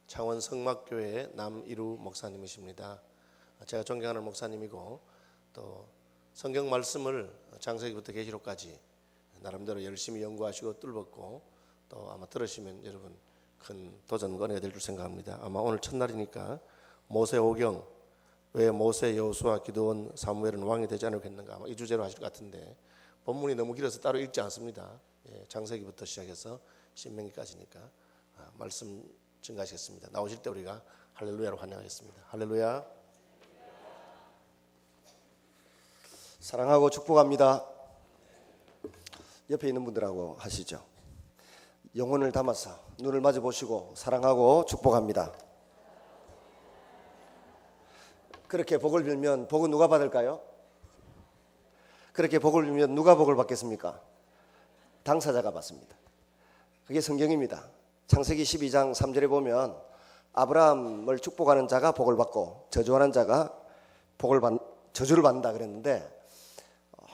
창원 성막교회 남이루 목사님이십니다. 제가 존경하는 목사님이고 또 성경 말씀을 창세기부터 계시록까지 나름대로 열심히 연구하시고 뚫었고 또 아마 들으시면 여러분 큰 도전과 은혜가 될 줄 생각합니다. 아마 오늘 첫날이니까 모세오경, 왜 모세, 여호수아, 기드온, 사무엘은 왕이 되지 않겠는가, 아마 이 주제로 하실 것 같은데 본문이 너무 길어서 따로 읽지 않습니다. 창세기부터 시작해서 신명기까지니까 말씀 증가하시겠습니다. 나오실 때 우리가 할렐루야로 환영하겠습니다. 할렐루야. 사랑하고 축복합니다. 옆에 있는 분들하고 하시죠. 영혼을 담아서 눈을 마주 보시고 사랑하고 축복합니다. 그렇게 복을 빌면 복은 누가 받을까요? 그렇게 복을 빌면 누가 복을 받겠습니까? 당사자가 받습니다. 그게 성경입니다. 창세기 12장 3절에 보면 아브라함을 축복하는 자가 복을 받고 저주하는 자가 저주를 받는다 그랬는데,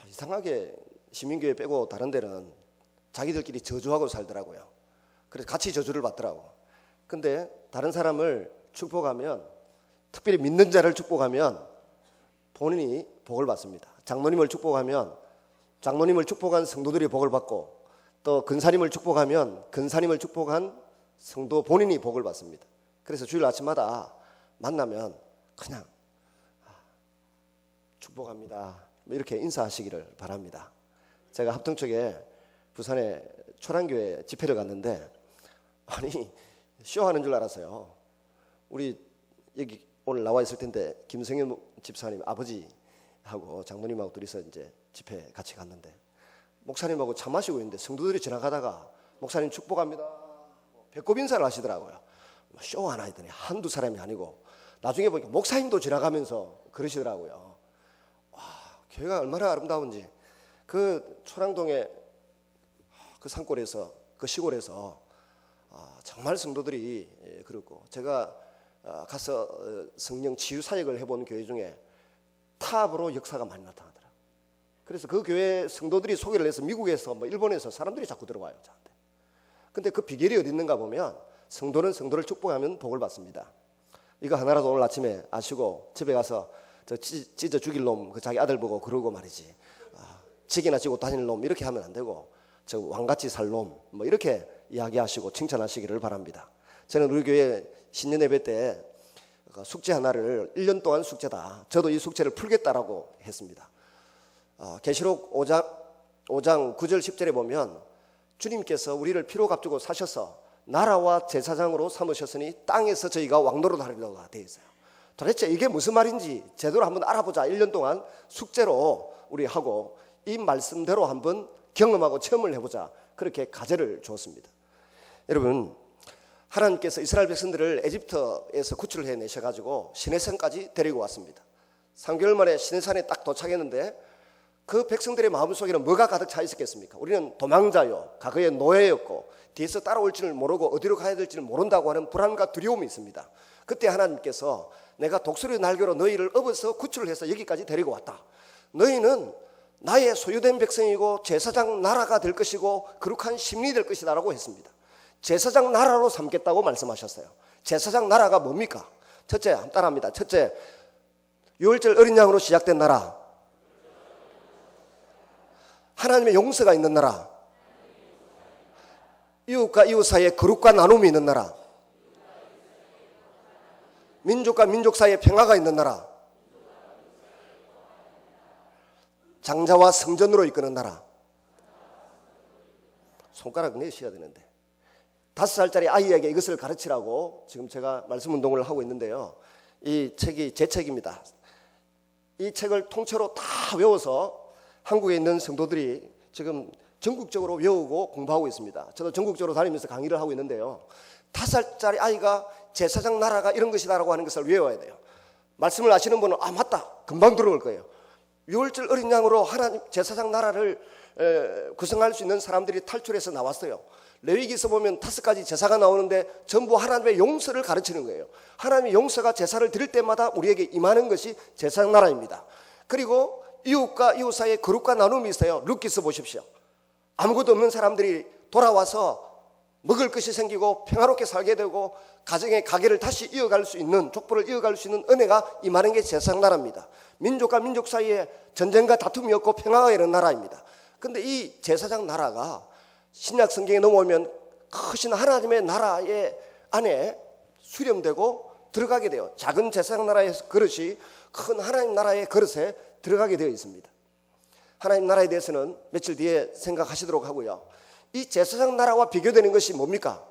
이상하게 시민교회 빼고 다른 데는 자기들끼리 저주하고 살더라고요. 그래서 같이 저주를 받더라고. 근데 다른 사람을 축복하면, 특별히 믿는 자를 축복하면 본인이 복을 받습니다. 장로님을 축복하면 장로님을 축복한 성도들이 복을 받고, 또 근사님을 축복하면 근사님을 축복한 성도 본인이 복을 받습니다. 그래서 주일 아침마다 만나면 그냥 축복합니다 이렇게 인사하시기를 바랍니다. 제가 합동쪽에 부산에 초란교회 집회를 갔는데, 아니 쇼하는 줄 알았어요. 우리 여기 오늘 나와 있을 텐데 김성현 집사님 아버지하고 장모님하고 둘이서 이제 집회 같이 갔는데, 목사님하고 차 마시고 있는데 성도들이 지나가다가 목사님 축복합니다 배꼽 인사를 하시더라고요. 쇼 하나 했더니 한두 사람이 아니고 나중에 보니까 목사님도 지나가면서 그러시더라고요. 와, 교회가 얼마나 아름다운지. 그 초량동의 그 산골에서, 그 시골에서 정말 성도들이 그렇고, 제가 가서 성령 치유 사역을 해본 교회 중에 탑으로 역사가 많이 나타나더라고요. 그래서 그 교회 성도들이 소개를 해서 미국에서 일본에서 사람들이 자꾸 들어와요, 저한테. 근데 그 비결이 어디 있는가 보면 성도는 성도를 축복하면 복을 받습니다. 이거 하나라도 오늘 아침에 아시고 집에 가서 저 찢어 죽일 놈, 그 자기 아들 보고 그러고 말이지, 지게나 지고 다니는 놈 이렇게 하면 안 되고, 저 왕같이 살 놈 이렇게 이야기하시고 칭찬하시기를 바랍니다. 저는 우리 교회 신년 예배 때 숙제 하나를 1년 동안 숙제다, 저도 이 숙제를 풀겠다라고 했습니다. 계시록 5장 9절 10절에 보면 주님께서 우리를 피로 값주고 사셔서 나라와 제사장으로 삼으셨으니 땅에서 저희가 왕노릇 하리라고 되어 있어요. 도대체 이게 무슨 말인지 제대로 한번 알아보자. 1년 동안 숙제로 우리 하고 이 말씀대로 한번 경험하고 체험을 해보자. 그렇게 과제를 주었습니다. 여러분, 하나님께서 이스라엘 백성들을 에집트에서 구출을 해내셔가지고 시내산까지 데리고 왔습니다. 3개월 만에 시내산에 딱 도착했는데 그 백성들의 마음속에는 뭐가 가득 차 있었겠습니까? 우리는 도망자요, 과거의 노예였고 뒤에서 따라올지를 모르고 어디로 가야 될지를 모른다고 하는 불안과 두려움이 있습니다. 그때 하나님께서 내가 독수리 날개로 너희를 업어서 구출을 해서 여기까지 데리고 왔다. 너희는 나의 소유된 백성이고 제사장 나라가 될 것이고 거룩한 시민이 될 것이다 라고 했습니다. 제사장 나라로 삼겠다고 말씀하셨어요. 제사장 나라가 뭡니까? 첫째, 따라합니다. 첫째, 유월절 어린 양으로 시작된 나라, 하나님의 용서가 있는 나라, 이웃과 이웃 사이에 거룩과 나눔이 있는 나라, 민족과 민족 사이에 평화가 있는 나라, 장자와 성전으로 이끄는 나라. 손가락 내셔야 되는데 5살짜리 아이에게 이것을 가르치라고 지금 제가 말씀 운동을 하고 있는데요, 이 책이 제 책입니다. 이 책을 통째로 다 외워서 한국에 있는 성도들이 지금 전국적으로 외우고 공부하고 있습니다. 저도 전국적으로 다니면서 강의를 하고 있는데요, 5살짜리 아이가 제사장 나라가 이런 것이다라고 하는 것을 외워야 돼요. 말씀을 아시는 분은 맞다 금방 들어올 거예요. 유월절 어린 양으로 하나님 제사장 나라를 구성할 수 있는 사람들이 탈출해서 나왔어요. 레위기서 보면 5가지 제사가 나오는데 전부 하나님의 용서를 가르치는 거예요. 하나님의 용서가 제사를 드릴 때마다 우리에게 임하는 것이 제사장 나라입니다. 그리고 이웃과 이웃 사이에 거룩과 나눔이 있어요. 룻기서 보십시오. 아무것도 없는 사람들이 돌아와서 먹을 것이 생기고 평화롭게 살게 되고 가정의 가계를 다시 이어갈 수 있는, 족보를 이어갈 수 있는 은혜가 임하는 게 제사장 나라입니다. 민족과 민족 사이에 전쟁과 다툼이 없고 평화가 이런 나라입니다. 그런데 이 제사장 나라가 신약 성경에 넘어오면 크신 하나님의 나라의 안에 수렴되고 들어가게 돼요. 작은 제사장 나라의 그릇이 큰 하나님 나라의 그릇에 들어가게 되어 있습니다. 하나님 나라에 대해서는 며칠 뒤에 생각하시도록 하고요. 이 제사장 나라와 비교되는 것이 뭡니까?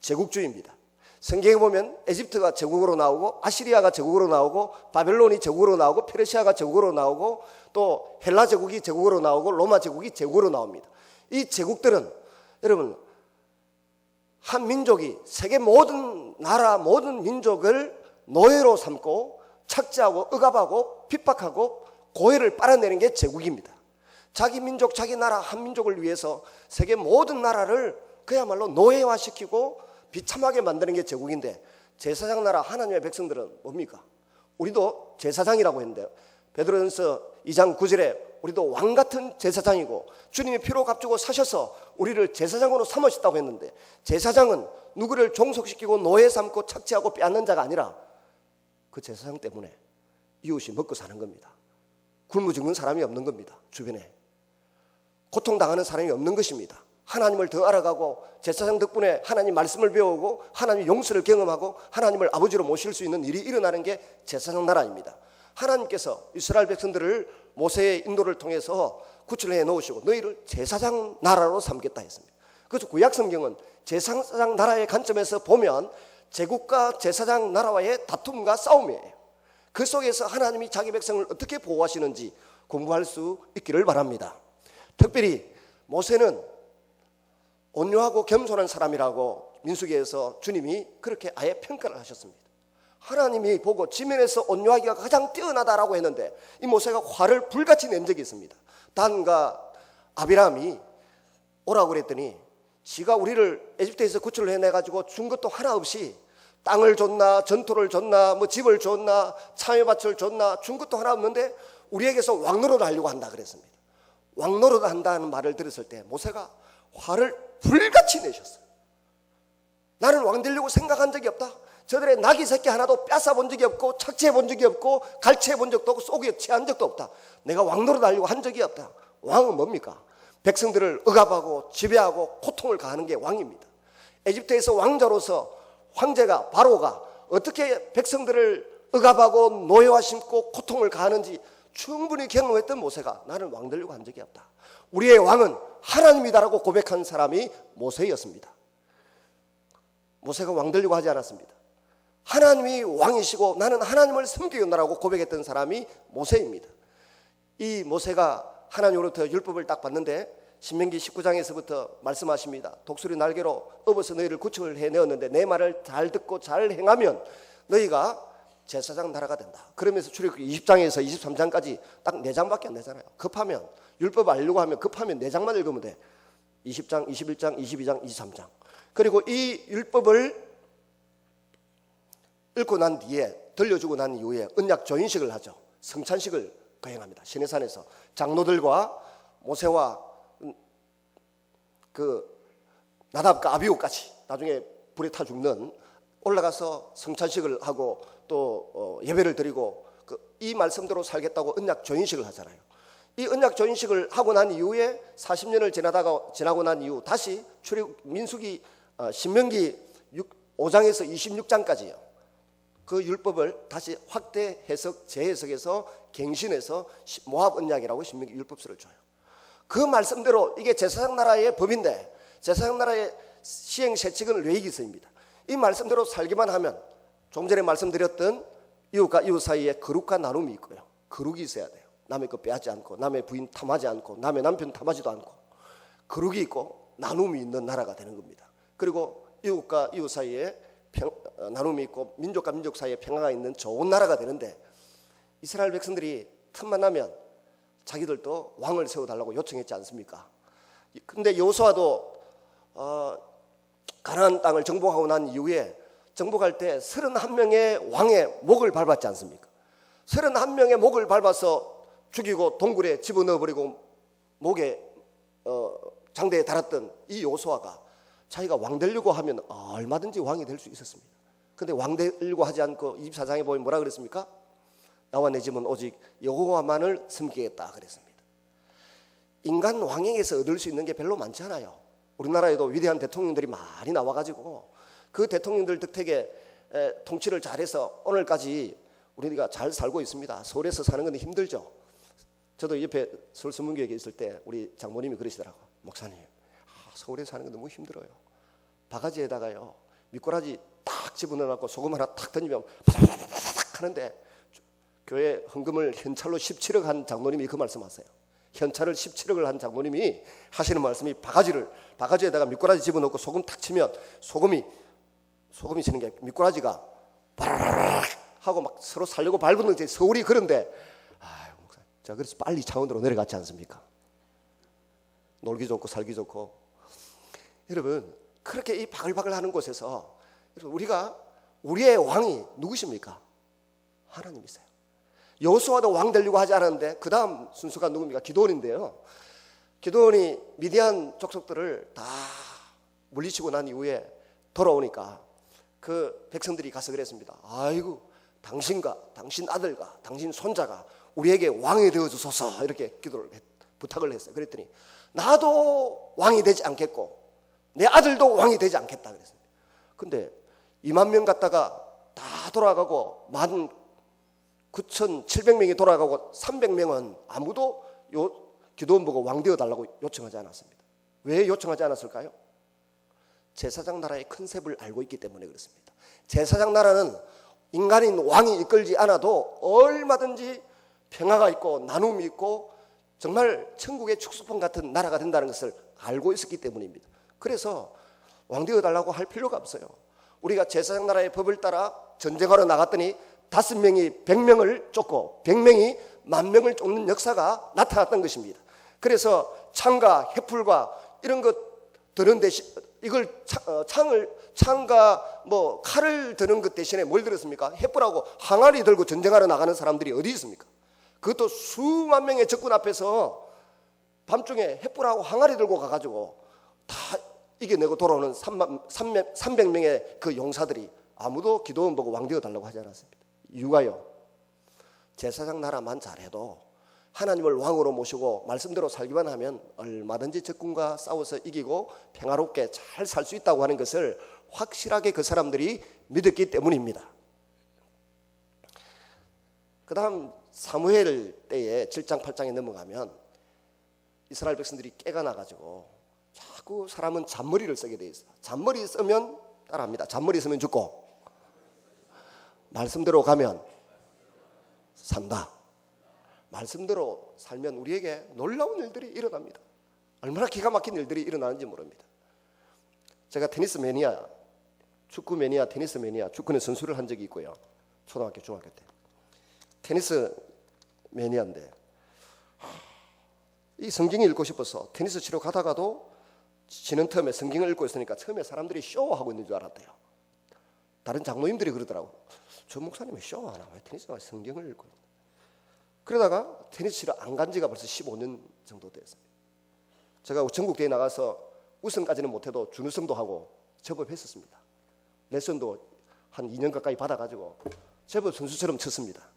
제국주의입니다. 성경에 보면 에집트가 제국으로 나오고 아시리아가 제국으로 나오고 바벨론이 제국으로 나오고 페르시아가 제국으로 나오고 또 헬라 제국이 제국으로 나오고 로마 제국이 제국으로 나옵니다. 이 제국들은 여러분 한 민족이 세계 모든 나라 모든 민족을 노예로 삼고 착취하고 억압하고 핍박하고 고해를 빨아내는 게 제국입니다. 자기 민족 자기 나라 한 민족을 위해서 세계 모든 나라를 그야말로 노예화시키고 비참하게 만드는 게 제국인데 제사장 나라 하나님의 백성들은 뭡니까? 우리도 제사장이라고 했는데요. 베드로전서 2장 9절에 우리도 왕같은 제사장이고 주님이 피로 값주고 사셔서 우리를 제사장으로 삼으셨다고 했는데 제사장은 누구를 종속시키고 노예 삼고 착취하고 빼앗는 자가 아니라 그 제사장 때문에 이웃이 먹고 사는 겁니다. 굶어 죽는 사람이 없는 겁니다. 주변에 고통당하는 사람이 없는 것입니다. 하나님을 더 알아가고 제사장 덕분에 하나님 말씀을 배우고 하나님의 용서를 경험하고 하나님을 아버지로 모실 수 있는 일이 일어나는 게 제사장 나라입니다. 하나님께서 이스라엘 백성들을 모세의 인도를 통해서 구출해 놓으시고 너희를 제사장 나라로 삼겠다 했습니다. 그래서 구약 성경은 제사장 나라의 관점에서 보면 제국과 제사장 나라와의 다툼과 싸움이에요. 그 속에서 하나님이 자기 백성을 어떻게 보호하시는지 공부할 수 있기를 바랍니다. 특별히 모세는 온유하고 겸손한 사람이라고 민수기에서 주님이 그렇게 아예 평가를 하셨습니다. 하나님이 보고 지면에서 온유하기가 가장 뛰어나다라고 했는데 이 모세가 화를 불같이 낸 적이 있습니다. 단과 아비람이 오라고 그랬더니 지가 우리를 에집트에서 구출을 해내가지고 준 것도 하나 없이 땅을 줬나 전토를 줬나 뭐 집을 줬나 참외밭을 줬나 준 것도 하나 없는데 우리에게서 왕노릇을 하려고 한다 그랬습니다. 왕노릇을 한다는 말을 들었을 때 모세가 화를 불같이 내셨어요. 나는 왕 되려고 생각한 적이 없다. 저들의 나귀 새끼 하나도 뺏어 본 적이 없고 착취해 본 적이 없고 갈취해 본 적도 없고 속에 취한 적도 없다. 내가 왕노릇 하려고 한 적이 없다. 왕은 뭡니까? 백성들을 억압하고 지배하고 고통을 가하는 게 왕입니다. 에집트에서 왕자로서 황제가 바로가 어떻게 백성들을 억압하고 노예화 심고 고통을 가하는지 충분히 경험했던 모세가 나는 왕 되려고 한 적이 없다. 우리의 왕은 하나님이다라고 고백한 사람이 모세였습니다. 모세가 왕 되려고 하지 않았습니다. 하나님이 왕이시고 나는 하나님을 섬기겠다라고 고백했던 사람이 모세입니다. 이 모세가 하나님으로부터 율법을 딱 받는데 신명기 19장에서부터 말씀하십니다. 독수리 날개로 업어서 너희를 구출을 해내었는데 내 말을 잘 듣고 잘 행하면 너희가 제사장 나라가 된다. 그러면서 출애굽기 20장에서 23장까지 딱 4장밖에 안 되잖아요. 급하면 율법 알려고 하면 급하면 4장만 읽으면 돼. 20장, 21장, 22장, 23장. 그리고 이 율법을 읽고 난 뒤에 들려주고 난 이후에 언약 조인식을 하죠. 성찬식을 거행합니다. 시내산에서 장로들과 모세와 그 나답과 아비후까지 나중에 불에 타 죽는 올라가서 성찬식을 하고 또 예배를 드리고 이 말씀대로 살겠다고 언약 조인식을 하잖아요. 이 언약 조인식을 하고 난 이후에 40년을 지나고 난 이후 다시 민수기 신명기 5장에서 26장까지요. 그 율법을 다시 확대 해석, 재해석해서 갱신해서 모압 언약이라고 신명기 율법서를 줘요. 그 말씀대로 이게 제사장 나라의 법인데 제사장 나라의 시행 세칙은 레위기서입니다. 이 말씀대로 살기만 하면 좀 전에 말씀드렸던 이웃과 이웃 사이에 거룩한 나눔이 있고요. 거룩이 있어야 돼요. 남의 거 빼앗지 않고 남의 부인 탐하지 않고 남의 남편 탐하지도 않고 거룩이 있고 나눔이 있는 나라가 되는 겁니다. 그리고 이웃과 이웃 사이에 나눔이 있고 민족과 민족 사이에 평화가 있는 좋은 나라가 되는데 이스라엘 백성들이 틈만 나면 자기들도 왕을 세워달라고 요청했지 않습니까? 근데 여호수아도 가나안 땅을 정복하고 난 이후에 정복할 때 31명의 왕의 목을 밟았지 않습니까? 31명의 목을 밟아서 죽이고 동굴에 집어넣어버리고 목에 장대에 달았던 이 여호수아가 자기가 왕 되려고 하면 얼마든지 왕이 될 수 있었습니다. 근데 왕 되려고 하지 않고 24장에 보면 뭐라 그랬습니까? 나와 내 집은 오직 여호와만을 섬기겠다 그랬습니다. 인간 왕에게서 얻을 수 있는 게 별로 많지 않아요. 우리나라에도 위대한 대통령들이 많이 나와가지고 그 대통령들 덕택에 통치를 잘해서 오늘까지 우리가 잘 살고 있습니다. 서울에서 사는 건 힘들죠. 저도 옆에 서울 서문교회에 있을 때 우리 장모님이 그러시더라고요. 목사님, 서울에 사는 건 너무 힘들어요. 바가지에다가요 미꾸라지 딱 집어넣어갖고 소금 하나 탁 던지면 파닥파닥 하는데 교회 헌금을 현찰로 17억 한 장모님이 그 말씀하세요. 현찰을 17억을 한 장모님이 하시는 말씀이 바가지에다가 미꾸라지 집어넣고 소금 탁 치면 소금이 치는 게 미꾸라지가 바라락 하고 막 서로 살려고 밟는 게 서울이 그런데 목사님, 자 그래서 빨리 창원으로 내려갔지 않습니까? 놀기 좋고 살기 좋고. 여러분 그렇게 이 바글바글하는 곳에서 우리의 왕이 누구십니까? 하나님이세요. 여호수아도 왕 되려고 하지 않았는데 그 다음 순서가 누굽니까? 기드온인데요. 기드온이 미디안 족속들을 다 물리치고 난 이후에 돌아오니까 그 백성들이 가서 그랬습니다. 아이고 당신과 당신 아들과 당신 손자가 우리에게 왕이 되어주소서 이렇게 부탁을 했어요. 그랬더니 나도 왕이 되지 않겠고 내 아들도 왕이 되지 않겠다 그랬습니다. 근데 2만 명 갔다가 다 돌아가고 19,700명이 돌아가고 300명은 아무도 기드온 보고 왕 되어달라고 요청하지 않았습니다. 왜 요청하지 않았을까요? 제사장 나라의 컨셉을 알고 있기 때문에 그렇습니다. 제사장 나라는 인간인 왕이 이끌지 않아도 얼마든지 평화가 있고 나눔이 있고 정말 천국의 축소품 같은 나라가 된다는 것을 알고 있었기 때문입니다. 그래서 왕 되어달라고 할 필요가 없어요. 우리가 제사장 나라의 법을 따라 전쟁하러 나갔더니 5명이 100명을 쫓고 100명이 10,000명을 쫓는 역사가 나타났던 것입니다. 그래서 창과 횃불과 이런 것 드는 대신 이걸 창과 뭐 칼을 드는 것 대신에 뭘 들었습니까? 횃불하고 항아리 들고 전쟁하러 나가는 사람들이 어디 있습니까? 그것도 수만 명의 적군 앞에서 밤중에 횃불하고 항아리 들고 가가지고 다 이겨내고 돌아오는 300명의 그 용사들이 아무도 기드온 보고 왕 되어달라고 하지 않았습니다. 이유가요, 제사장 나라만 잘해도 하나님을 왕으로 모시고 말씀대로 살기만 하면 얼마든지 적군과 싸워서 이기고 평화롭게 잘 살 수 있다고 하는 것을 확실하게 그 사람들이 믿었기 때문입니다. 그 다음 사무엘 때에 7장 8장에 넘어가면 이스라엘 백성들이 깨가 나가지고 자꾸 사람은 잔머리를 쓰게 돼 있어요. 잔머리 쓰면 따라합니다. 잔머리 쓰면 죽고 말씀대로 가면 산다. 말씀대로 살면 우리에게 놀라운 일들이 일어납니다. 얼마나 기가 막힌 일들이 일어나는지 모릅니다. 제가 테니스 매니아, 축구 매니아, 테니스 매니아, 축구는 선수를 한 적이 있고요. 초등학교, 중학교 때. 테니스 매니아인데 이 성경 읽고 싶어서 테니스 치러 가다가도 지는 텀에 성경을 읽고 있으니까 처음에 사람들이 쇼하고 있는 줄 알았대요. 다른 장로님들이 그러더라고요. 저 목사님이 쇼하나? 왜 테니스가 성경을 읽고 있나? 그러다가 테니스 치러 안 간 지가 벌써 15년 정도 됐습니다. 제가 전국대회 나가서 우승까지는 못해도 준우승도 하고 제법했었습니다. 레슨도 한 2년 가까이 받아가지고 제법 선수처럼 쳤습니다.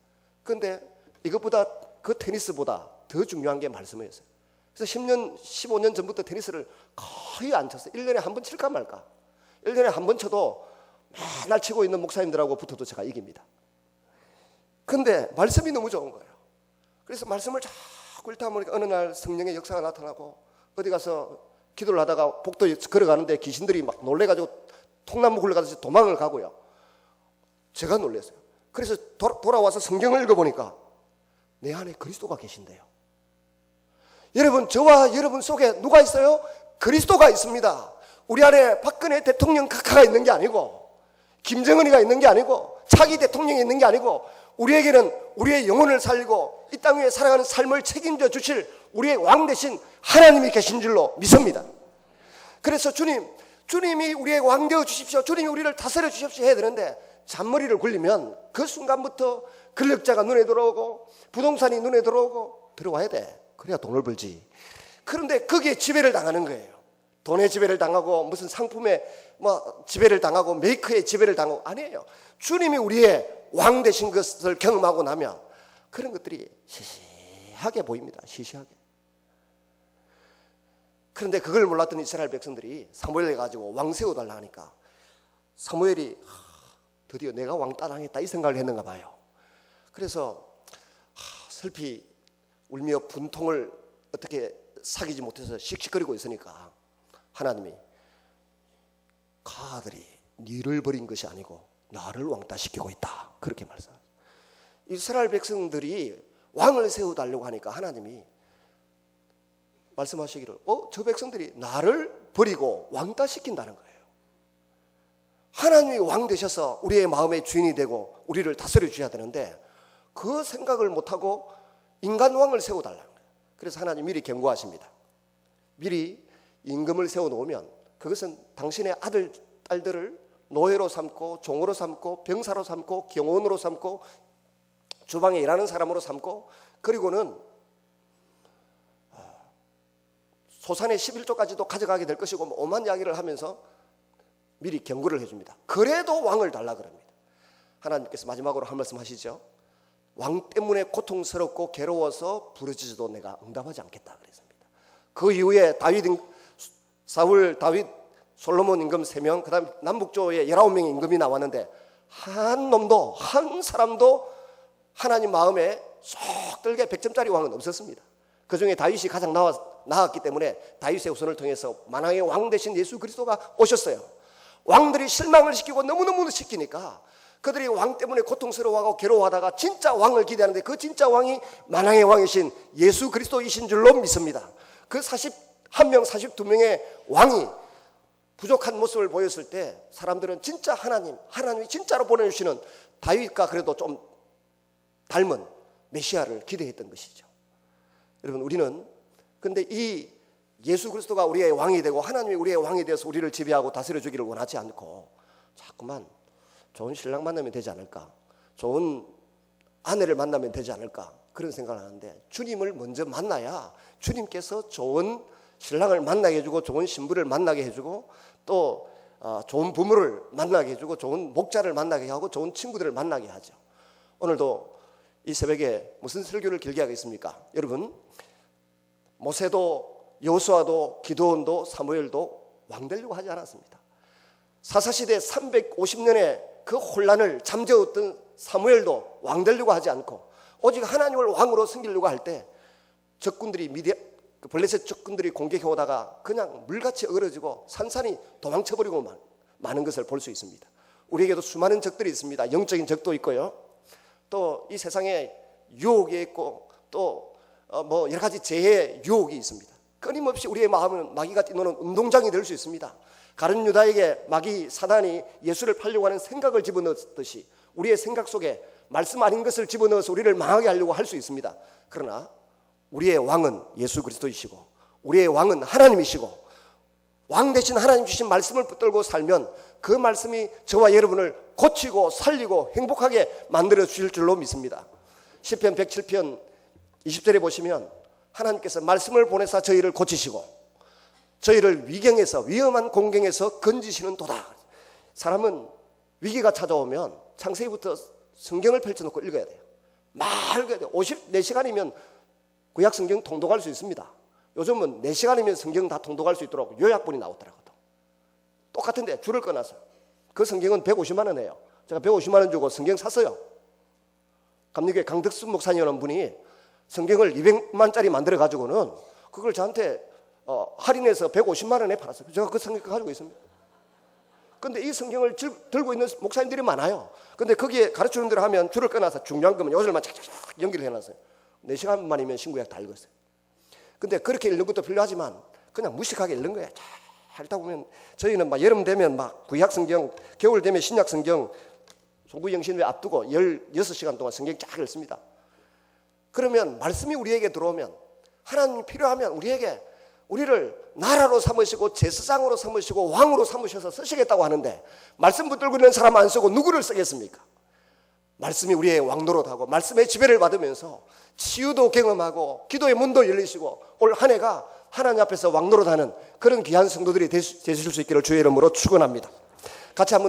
그런데 이것보다 그 테니스보다 더 중요한 게 말씀이었어요. 그래서 10년, 15년 전부터 테니스를 거의 안 쳤어요. 1년에 한 번 칠까 말까. 1년에 한 번 쳐도 맨날 치고 있는 목사님들하고 붙어도 제가 이깁니다. 근데 말씀이 너무 좋은 거예요. 그래서 말씀을 자꾸 읽다 보니까 어느 날 성령의 역사가 나타나고 어디 가서 기도를 하다가 복도 걸어가는데 귀신들이 막 놀래가지고 통나무 굴러가듯이 도망을 가고요. 제가 놀랐어요. 그래서 돌아와서 성경을 읽어보니까 내 안에 그리스도가 계신대요. 여러분, 저와 여러분 속에 누가 있어요? 그리스도가 있습니다. 우리 안에 박근혜 대통령 각하가 있는 게 아니고 김정은이가 있는 게 아니고 차기 대통령이 있는 게 아니고 우리에게는 우리의 영혼을 살리고 이 땅 위에 살아가는 삶을 책임져 주실 우리의 왕 대신 하나님이 계신 줄로 믿습니다. 그래서 주님이 우리의 왕 되어 주십시오, 주님이 우리를 다스려 주십시오 해야 되는데 잔머리를 굴리면 그 순간부터 권력자가 눈에 들어오고 부동산이 눈에 들어오고 들어와야 돼. 그래야 돈을 벌지. 그런데 거기에 지배를 당하는 거예요. 돈의 지배를 당하고 무슨 상품의 지배를 당하고 메이크의 지배를 당하고 아니에요. 주님이 우리의 왕 되신 것을 경험하고 나면 그런 것들이 시시하게 보입니다. 시시하게. 그런데 그걸 몰랐던 이스라엘 백성들이 사무엘을 가지고 왕 세워달라 하니까 사무엘이 드디어 내가 왕 따당했다 이 생각을 했는가 봐요. 그래서 슬피 울며 분통을 어떻게 사귀지 못해서 씩씩거리고 있으니까 하나님이 가들이 니를 버린 것이 아니고 나를 왕따시키고 있다 그렇게 말씀합니다. 이스라엘 백성들이 왕을 세워달라고 하니까 하나님이 말씀하시기를 저 백성들이 나를 버리고 왕따시킨다는 거예요. 하나님이 왕 되셔서 우리의 마음의 주인이 되고 우리를 다스려 주셔야 되는데 그 생각을 못하고 인간 왕을 세워달라는 거예요. 그래서 하나님 미리 경고하십니다. 미리 임금을 세워놓으면 그것은 당신의 아들, 딸들을 노예로 삼고 종으로 삼고 병사로 삼고 경호원으로 삼고 주방에 일하는 사람으로 삼고 그리고는 소산의 11조까지도 가져가게 될 것이고 오만 이야기를 하면서 미리 경고를 해줍니다. 그래도 왕을 달라 그럽니다. 하나님께서 마지막으로 한 말씀 하시죠. 왕 때문에 고통스럽고 괴로워서 부르짖어도 내가 응답하지 않겠다 그랬습니다. 그 이후에 사울, 다윗, 솔로몬 임금 3명, 그 다음 남북조에 19명의 임금이 나왔는데 한 놈도 한 사람도 하나님 마음에 쏙 들게 100점짜리 왕은 없었습니다. 그 중에 다윗이 가장 나았기 때문에 다윗의 후손을 통해서 만왕의 왕 되신 예수 그리스도가 오셨어요. 왕들이 실망을 시키고 너무너무 시키니까 그들이 왕 때문에 고통스러워하고 괴로워하다가 진짜 왕을 기대하는데 그 진짜 왕이 만왕의 왕이신 예수 그리스도이신 줄로 믿습니다. 그 41명, 42명의 왕이 부족한 모습을 보였을 때 사람들은 진짜 하나님이 진짜로 보내주시는 다윗과 그래도 좀 닮은 메시아를 기대했던 것이죠. 여러분 우리는 근데 이 예수 그리스도가 우리의 왕이 되고 하나님이 우리의 왕이 되어서 우리를 지배하고 다스려 주기를 원하지 않고 자꾸만 좋은 신랑 만나면 되지 않을까, 좋은 아내를 만나면 되지 않을까 그런 생각을 하는데 주님을 먼저 만나야 주님께서 좋은 신랑을 만나게 해주고 좋은 신부를 만나게 해주고 또 좋은 부모를 만나게 해주고 좋은 목자를 만나게 하고 좋은 친구들을 만나게 하죠. 오늘도 이 새벽에 무슨 설교를 길게 하겠습니까? 여러분 모세도 여호수아도 기드온도 사무엘도 왕 되려고 하지 않았습니다. 사사시대 350년의 그 혼란을 잠재웠던 사무엘도 왕 되려고 하지 않고 오직 하나님을 왕으로 섬기려고 할 때 적군들이 블레셋 적군들이 공격해 오다가 그냥 물같이 어그러지고 산산이 도망쳐버리고 많은 것을 볼 수 있습니다. 우리에게도 수많은 적들이 있습니다. 영적인 적도 있고요. 또 이 세상에 유혹이 있고 또 여러 가지 재해의 유혹이 있습니다. 끊임없이 우리의 마음은 마귀가 뛰노는 운동장이 될 수 있습니다. 가룟 유다에게 마귀 사단이 예수를 팔려고 하는 생각을 집어넣었듯이 우리의 생각 속에 말씀 아닌 것을 집어넣어서 우리를 망하게 하려고 할 수 있습니다. 그러나 우리의 왕은 예수 그리스도이시고 우리의 왕은 하나님이시고 왕 대신 하나님 주신 말씀을 붙들고 살면 그 말씀이 저와 여러분을 고치고 살리고 행복하게 만들어 주실 줄로 믿습니다. 시편 107편 20절에 보시면 하나님께서 말씀을 보내사 저희를 고치시고 저희를 위경에서 위험한 공경에서 건지시는 도다. 사람은 위기가 찾아오면 창세기부터 성경을 펼쳐놓고 읽어야 돼요. 막 읽어야 돼요. 54시간이면 구약 성경 통독할 수 있습니다. 요즘은 4시간이면 성경 다 통독할 수 있도록 요약본이 나오더라고요. 똑같은데 줄을 끊어서 그 성경은 150만 원이에요. 제가 150만 원 주고 성경 샀어요. 감리교회 강덕순 목사님이라는 분이 성경을 200만짜리 만들어 가지고는 그걸 저한테 할인해서 150만 원에 팔았어요. 제가 그 성경 가지고 있습니다. 근데 이 성경을 들고 있는 목사님들이 많아요. 근데 거기에 가르치는 대로 하면 줄을 끊어서 중요한 거면 요절만 착착착 연결을 해놨어요. 4시간 만이면 신구약 다 읽었어요. 근데 그렇게 읽는 것도 필요하지만 그냥 무식하게 읽는 거예요. 잘 읽다 보면 저희는 막 여름 되면 막 구약 성경, 겨울 되면 신약 성경 소구영신을 앞두고 16시간 동안 성경 쫙 읽습니다. 그러면 말씀이 우리에게 들어오면 하나님이 필요하면 우리를 나라로 삼으시고 제사장으로 삼으시고 왕으로 삼으셔서 쓰시겠다고 하는데 말씀 붙들고 있는 사람 안 쓰고 누구를 쓰겠습니까? 말씀이 우리의 왕노릇하고 말씀의 지배를 받으면서 치유도 경험하고 기도의 문도 열리시고 올 한 해가 하나님 앞에서 왕노릇하는 그런 귀한 성도들이 되실 수 있기를 주의 이름으로 축원합니다. 같이 한번